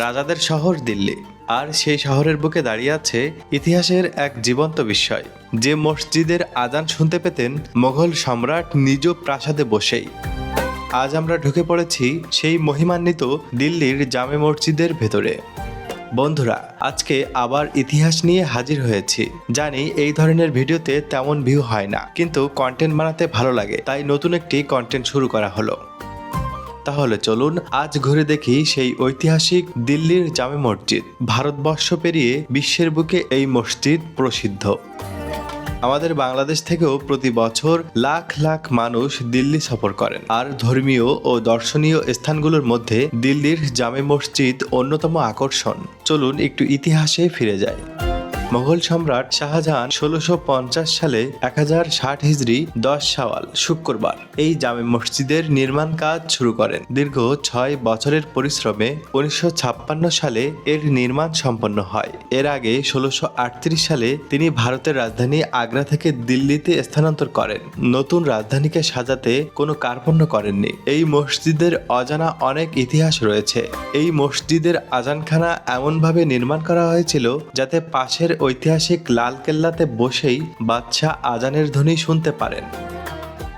রাজাদের শহর দিল্লি, আর সেই শহরের বুকে দাঁড়িয়ে আছে ইতিহাসের এক জীবন্ত বিস্ময়। যে মসজিদের আজান শুনতে পেতেন মোগল সম্রাট নিজ প্রাসাদে বসেই। আজ আমরা ঢুকে পড়েছি সেই মহিমান্বিত দিল্লির জামে মসজিদের ভেতরে। বন্ধুরা, আজকে আবার ইতিহাস নিয়ে হাজির হয়েছি। জানি এই ধরনের ভিডিওতে তেমন ভিউ হয় না, কিন্তু কন্টেন্ট বানাতে ভালো লাগে, তাই নতুন একটি কন্টেন্ট শুরু করা হলো। তাহলে চলুন আজ ঘুরে দেখি সেই ঐতিহাসিক দিল্লির জামে মসজিদ। ভারতবর্ষ পেরিয়ে বিশ্বের বুকে এই মসজিদ প্রসিদ্ধ। আমাদের বাংলাদেশ থেকেও প্রতি বছর লাখ লাখ মানুষ দিল্লি সফর করেন, আর ধর্মীয় ও দর্শনীয় স্থানগুলোর মধ্যে দিল্লির জামে মসজিদ অন্যতম আকর্ষণ। চলুন একটু ইতিহাসে ফিরে যাই। মোগল সম্রাট শাহজাহান 1650 সালে 1060 হিজরি 10 শাওয়াল শুক্রবার এই জামে মসজিদের নির্মাণ কাজ শুরু করেন। দীর্ঘ 6 বছরের পরিশ্রমে 1956 সালে এর নির্মাণ সম্পন্ন হয়। এর আগে 1638 সালে তিনি ভারতের রাজধানী আগ্রা থেকে দিল্লিতে স্থানান্তর করেন। নতুন রাজধানীকে সাজাতে কোনো কার্পণ্য করেননি। এই মসজিদের অজানা অনেক ইতিহাস রয়েছে। এই মসজিদের আজানখানা এমনভাবে নির্মাণ করা হয়েছিল যাতে পাশের ঐতিহাসিক লাল কেল্লাতে বসেই বাদশাহ আজানের ধ্বনি শুনতে পারেন।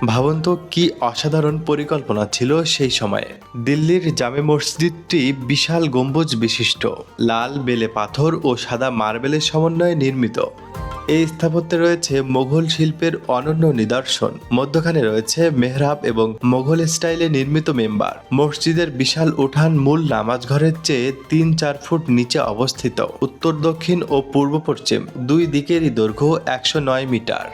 ভাবুন তো কি অসাধারণ পরিকল্পনা ছিল সেই সময়ে। দিল্লির জামে মসজিদটি বিশাল গম্বুজ বিশিষ্ট, লাল বেলে পাথর ও সাদা মার্বেলের সমন্বয়ে নির্মিত। এই স্থাপত্যে রয়েছে মোগল শিল্পের অনন্য নিদর্শন। মধ্যখানে রয়েছে মেহরাব এবং মোগল স্টাইলে নির্মিত মেম্বার। মসজিদের বিশাল উঠান মূল নামাজ ঘরের চেয়ে 3-4 ফুট নিচে অবস্থিত। উত্তর, দক্ষিণ ও পূর্ব পশ্চিম দুই দিকেরই দৈর্ঘ্য 109 মিটার,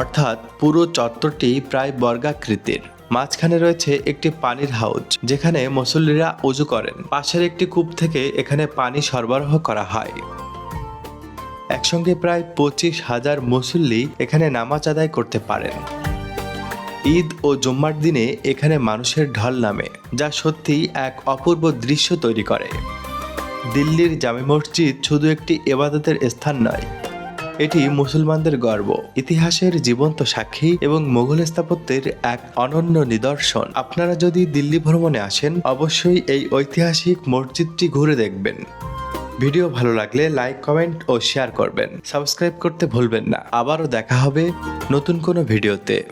অর্থাৎ পুরো চত্বরটি প্রায় বর্গাকৃতির। মাঝখানে রয়েছে একটি পানির হাউজ, যেখানে মুসল্লিরা ওযু করেন। পাশের একটি কূপ থেকে এখানে পানি সরবরাহ করা হয়। একসঙ্গে প্রায় 25,000 মুসল্লি এখানে নামাজ আদায় করতে পারেন। ঈদ ও জুম্মার দিনে এখানে মানুষের ঢল নামে, যা সত্যিই এক অপূর্ব দৃশ্য তৈরি করে। দিল্লির জামে মসজিদ শুধু একটি ইবাদতের স্থান নয়, এটি মুসলমানদের গর্ব, ইতিহাসের জীবন্ত সাক্ষী এবং মোগল স্থাপত্যের এক অনন্য নিদর্শন। আপনারা যদি দিল্লি ভ্রমণে আসেন, অবশ্যই এই ঐতিহাসিক মসজিদটি ঘুরে দেখবেন। ভিডিও ভালো লাগলে লাইক, কমেন্ট ও শেয়ার করবেন। সাবস্ক্রাইব করতে ভুলবেন না। আবারও দেখা হবে নতুন কোনো ভিডিওতে।